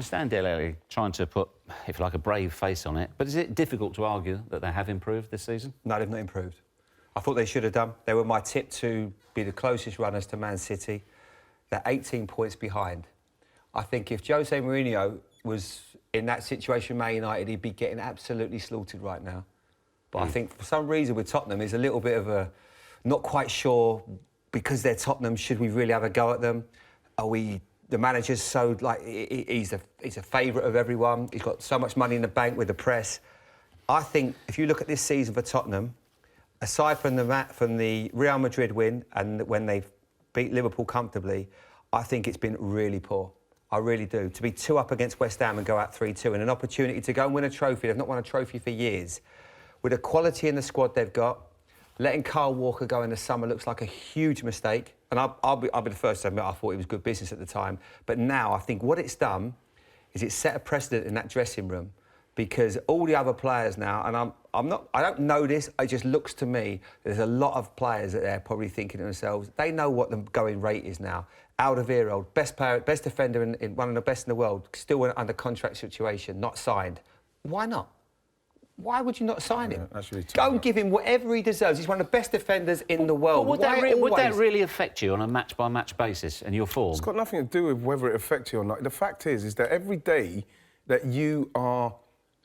understand Dele Alli trying to put, if you like, a brave face on it, but is it difficult to argue that they have improved this season? No, they've not improved. I thought they should have done. They were my tip to be the closest runners to Man City. They're 18 points behind. I think if Jose Mourinho was in that situation, Man United, he'd be getting absolutely slaughtered right now. But I think for some reason with Tottenham, there's a little bit of a not quite sure, because they're Tottenham, should we really have a go at them? Are we... The manager's so, like, he's a favourite of everyone. He's got so much money in the bank with the press. I think if you look at this season for Tottenham, aside from the Real Madrid win and when they beat Liverpool comfortably, I think it's been really poor. I really do. To be 2 up against West Ham and go out 3-2 and an opportunity to go and win a trophy. They've not won a trophy for years. With the quality in the squad they've got, letting Kyle Walker go in the summer looks like a huge mistake. And I'll be the first to admit I thought it was good business at the time. But now I think what it's done is it's set a precedent in that dressing room, because all the other players now, and I don't know this, it just looks to me there's a lot of players that they're probably thinking to themselves, they know what the going rate is now. Alderweireld, best player, best defender in one of the best in the world, still under contract situation, not signed. Why not? Why would you not sign him? Go and give him whatever he deserves. He's one of the best defenders in the world. Would that really affect you on a match-by-match basis and your form? It's got nothing to do with whether it affects you or not. The fact is that every day that you are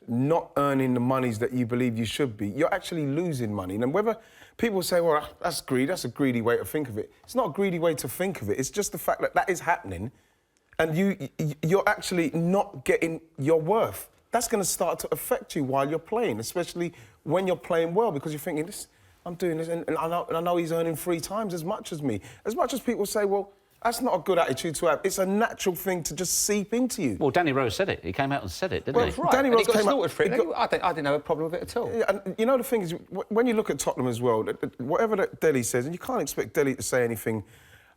not earning the monies that you believe you should be, you're actually losing money. And whether people say, well, that's greedy, that's a greedy way to think of it. It's not a greedy way to think of it. It's just the fact that that is happening and you're actually not getting your worth. That's going to start to affect you while you're playing, especially when you're playing well, because you're thinking, I'm doing this, and I know he's earning 3 times as much as me. As much as people say, well, that's not a good attitude to have. It's a natural thing to just seep into you. Well, Danny Rose said it. He came out and said it, didn't he? Right. Danny Rose got came slaughtered out, for it. I didn't have a problem with it at all. Yeah, and you know, the thing is, when you look at Tottenham as well, whatever that Dele says, and you can't expect Dele to say anything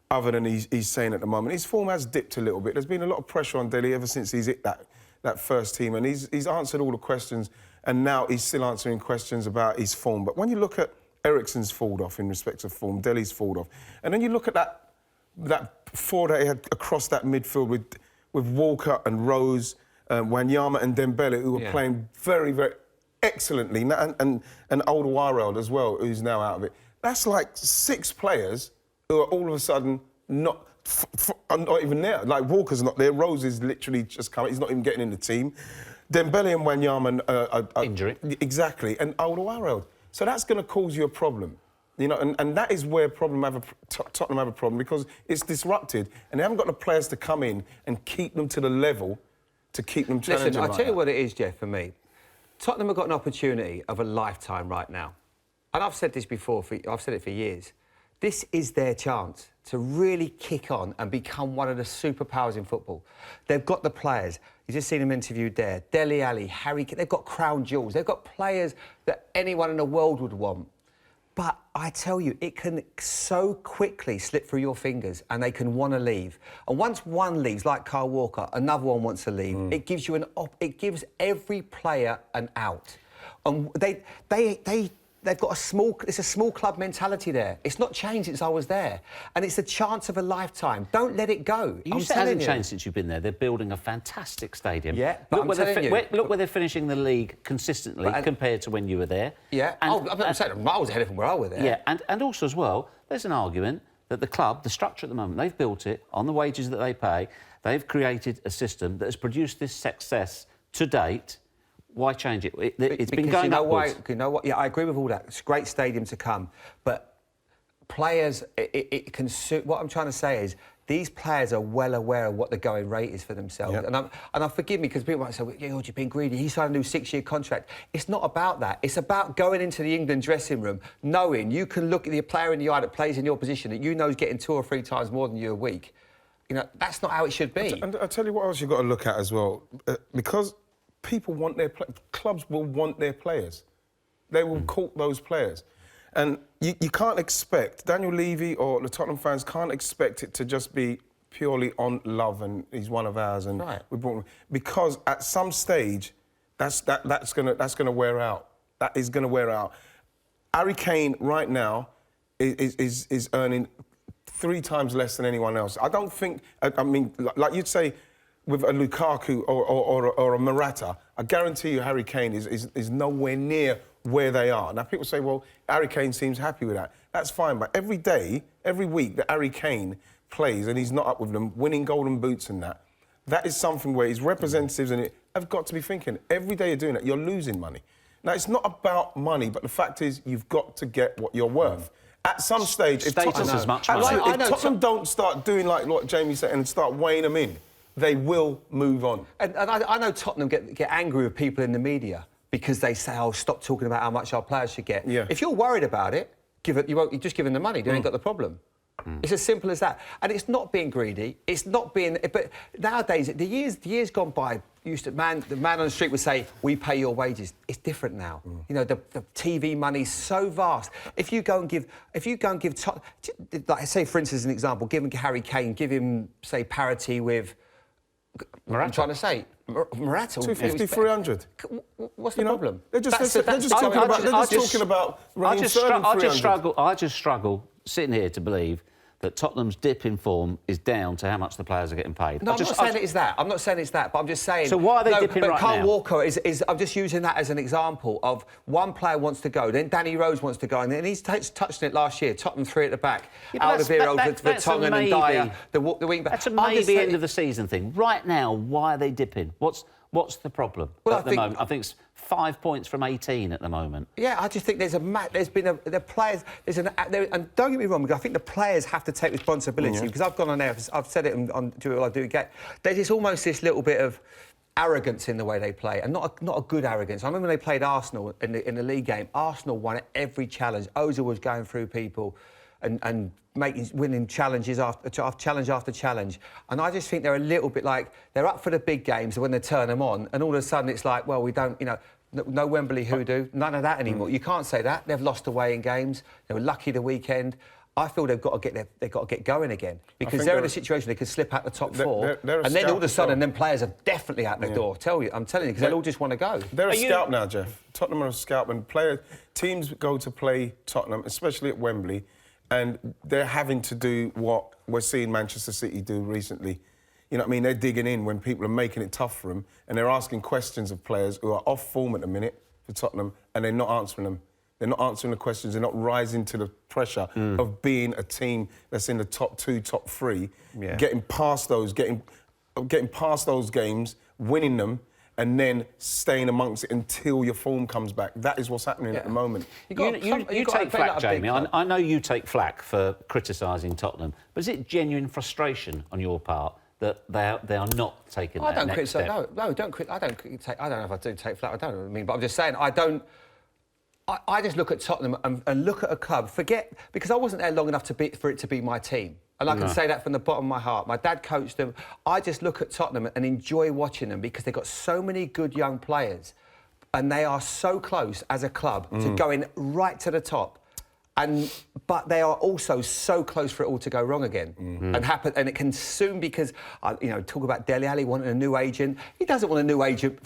other than he's saying at the moment. His form has dipped a little bit. There's been a lot of pressure on Dele ever since he's hit that first team, and he's answered all the questions, and now he's still answering questions about his form. But when you look at Eriksen's fall off in respect of form, Dele's fall off, and then you look at that 4 that he had across that midfield with Walker and Rose, Wanyama and Dembele, who were playing very, very excellently, and Alderweireld as well, who's now out of it. That's like 6 players who are all of a sudden not even there. Like, Walker's not there. Rose is literally just coming. He's not even getting in the team. Dembele and Wanyama are injury. Exactly, and Alderweireld. So that's going to cause you a problem. You know, and that is where Tottenham have a problem, because it's disrupted, and they haven't got the players to come in and keep them to the level to keep them challenging. Listen, I'll tell you what it is, Jeff, for me. Tottenham have got an opportunity of a lifetime right now. And I've said this before, I've said it for years. This is their chance to really kick on and become one of the superpowers in football. They've got the players. You just seen them interviewed there. Dele Alli, Harry Kane. They've got crown jewels. They've got players that anyone in the world would want. But I tell you, it can so quickly slip through your fingers, and they can want to leave. And once one leaves, like Kyle Walker, another one wants to leave. It gives you it gives every player an out. And they've got it's a small club mentality there. It's not changed since I was there. And it's a chance of a lifetime. Don't let it go. It hasn't changed since you've been there. They're building a fantastic stadium. Yeah, but look where they're finishing the league consistently compared to when you were there. Yeah, I'm saying miles ahead of them where I was there. Yeah, and also as well, there's an argument that the club, the structure at the moment, they've built it on the wages that they pay. They've created a system that has produced this success to date. Why change it? It's been going upwards. You know what? Yeah, I agree with all that. It's a great stadium to come. But players, it can suit... What I'm trying to say is these players are well aware of what the going rate is for themselves. Yep. And forgive me, because people might say, well, George, you've been greedy. He signed a new 6-year contract. It's not about that. It's about going into the England dressing room, knowing you can look at the player in the eye that plays in your position that you know is getting 2 or 3 times more than you a week. You know, that's not how it should be. And I'll tell you what else you've got to look at as well. Because... people want clubs will want their players. They will court those players. And you can't expect, Daniel Levy or the Tottenham fans can't expect it to just be purely on love and he's one of ours and we brought him. Because at some stage, that's gonna wear out. That is gonna wear out. Harry Kane right now is earning 3 times less than anyone else. I don't think, I mean, like you'd say, with a Lukaku or a Morata, I guarantee you Harry Kane is nowhere near where they are. Now, people say, well, Harry Kane seems happy with that. That's fine, but every day, every week that Harry Kane plays and he's not up with them, winning golden boots and that is something where his representatives and it have got to be thinking, every day you're doing that, you're losing money. Now, it's not about money, but the fact is you've got to get what you're worth. At some stage, if Status Tottenham, is much money. if Tottenham don't start doing like what Jamie said and start weighing them in, they will move on. And I know Tottenham get angry with people in the media because they say, oh, stop talking about how much our players should get. Yeah. If you're worried about it, you just give them the money. They ain't got the problem. It's as simple as that. And it's not being greedy. It's not being... But nowadays, the years gone by, the man on the street would say, we pay your wages. It's different now. You know, the TV money's so vast. If you go and give... like, say, for instance, an example, give Harry Kane, give him, say, parity with... Morata. I'm trying to say... Morata... 250, 300. What's the problem? They're just talking about running I just struggle sitting here to believe that Tottenham's dip in form is down to how much the players are getting paid. No, I'm not saying it's that. I'm not saying it's that, but I'm just saying... So why are they dipping right Kyle now? Walker is... I'm just using that as an example of one player wants to go, then Danny Rose wants to go, and then he's touched it last year. Tottenham 3 at the back. Yeah, Alderweireld, Vertonghen and Dyer, the wing back. That's a maybe end of the season thing. Right now, why are they dipping? What's the problem at the moment? I think it's 5 points from 18 at the moment. Yeah, I just think the players, and don't get me wrong, because I think the players have to take responsibility, because I've gone on there, I've said it on Do It All I Do Get, there's almost this little bit of arrogance in the way they play, and not a good arrogance. I remember when they played Arsenal in the league game, Arsenal won every challenge. Ozil was going through people and winning challenges after challenge. And I just think they're a little bit like, they're up for the big games when they turn them on, and all of a sudden it's like, well, we don't, you know, no Wembley hoodoo, none of that anymore. You can't say that. They've lost away in games. They were lucky the weekend. I feel they've got to get going again, because they're in a situation they could slip out the top four, and then all of a sudden, them players are definitely out the door. I'm telling you, because they'll all just want to go. They're a scalp now, Jeff. Tottenham are a scalp, and teams go to play Tottenham, especially at Wembley, and they're having to do what we're seeing Manchester City do recently. You know what I mean? They're digging in when people are making it tough for them, and they're asking questions of players who are off form at the minute for Tottenham, and they're not answering them. They're not answering the questions. They're not rising to the pressure of being a team that's in the top 2, top 3, getting past those games, winning them, and then staying amongst it until your form comes back. That is what's happening at the moment. You take flack, Jamie. I know you take flack for criticising Tottenham, but is it genuine frustration on your part that they are not taking that next step? I don't know if I do take flack. I don't know what I mean, but I'm just saying I just look at Tottenham and look at a club. Because I wasn't there long enough for it to be my team. And I can say that from the bottom of my heart. My dad coached them. I just look at Tottenham and enjoy watching them because they've got so many good young players. And they are so close as a club to going right to the top. But they are also so close for it all to go wrong again and it can soon, because talk about Dele Alli wanting a new agent. He doesn't want a new agent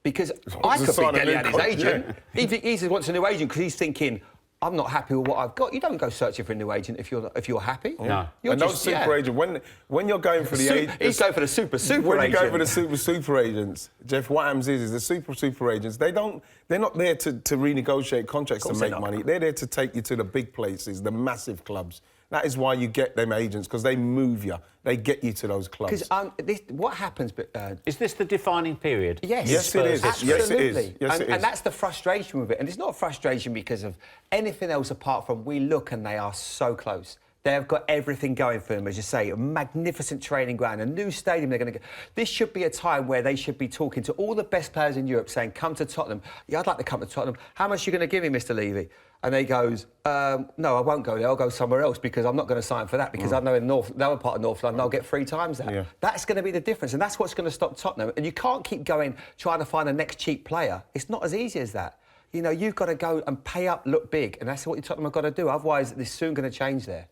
because I could be Dele Alli's agent. He just wants a new agent because he's thinking, I'm not happy with what I've got. You don't go searching for a new agent if you're happy. No. You're no super agent. When you're going for the agent, he's going for the super when agent. you go for the super agents, Jeff, what happens is the super agents, they're not there to renegotiate contracts to make money. They're there to take you to the big places, the massive clubs. That is why you get them agents, because they move you. They get you to those clubs. Because what happens... is this the defining period? Yes. Yes, it is. Absolutely. Yes, it is. Yes, it is. And that's the frustration with it. And it's not frustration because of anything else apart from we look and they are so close. They've got everything going for them, as you say, a magnificent training ground, a new stadium they're going to get. This should be a time where they should be talking to all the best players in Europe, saying, come to Tottenham. Yeah, I'd like to come to Tottenham. How much are you going to give me, Mr. Levy? And he goes, no, I won't go there. I'll go somewhere else because I'm not going to sign for that, because I know in the other part of North London, I'll get 3 times that. Yeah. That's going to be the difference, and that's what's going to stop Tottenham. And you can't keep going, trying to find the next cheap player. It's not as easy as that. You know, you've got to go and pay up, look big, and that's what Tottenham have got to do. Otherwise, it's soon going to change there.